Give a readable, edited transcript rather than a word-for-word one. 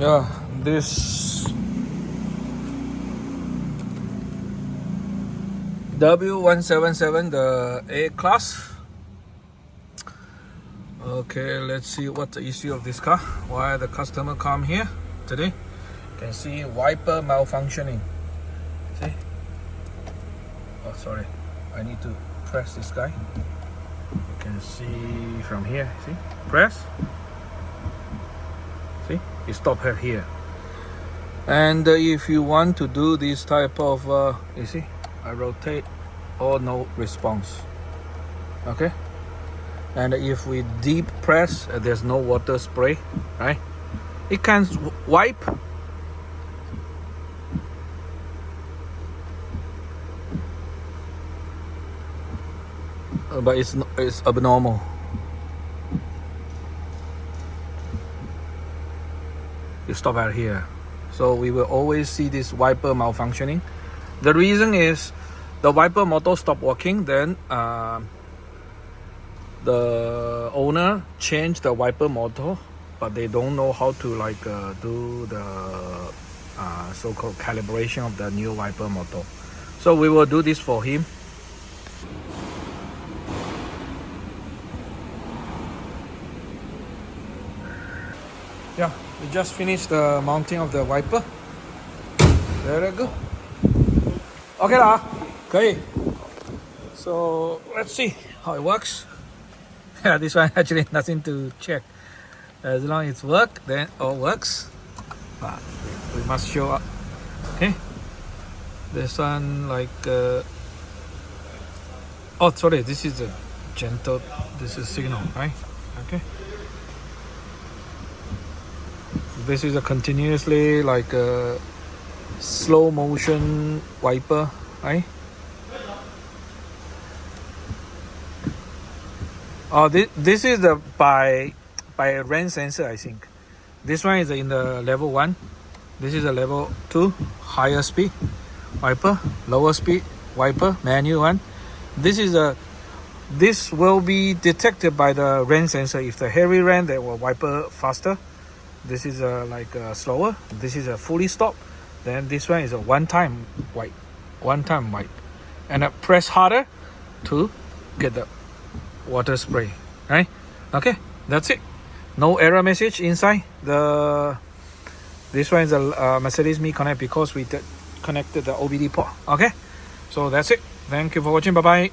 Yeah, this W177, the A class. Okay, let's see what the issue of this car. Why the customer come here today. You can see wiper malfunctioning. See? Oh, sorry. I need to press this guy. You can see from here. See? Press. See? You stop her here. And if you want to do this type of, you see, I rotate, or no response. Okay. And if we deep press, there's no water spray, right? It can wipe. But it's abnormal. You stop out here. So we will always see this wiper malfunctioning. The reason is the wiper motor stopped working, then the owner changed the wiper motor, but they don't know how to do the so-called calibration of the new wiper motor. So we will do this for him. Yeah, we just finished the mounting of the wiper. There we go. Okay lah, 可以. So let's see how it works. Yeah, this one actually nothing to check. As long as it's work, then all works. But we must show up. Okay. This one oh sorry, this is a gentle. This is signal, right? Okay. This is a continuously slow motion wiper, right? Oh, this is the by rain sensor, I think. This one is in the level 1. This is a level 2, higher speed wiper, lower speed wiper, manual one. This will be detected by the rain sensor. If the heavy rain, they will wiper faster. This is slower. This is a fully stop. Then this one is a one-time wipe, and press harder to get the water spray, right? Okay, that's it. No error message inside the. This one is a Mercedes Me Connect because we connected the OBD port. Okay, so that's it. Thank you for watching. Bye bye.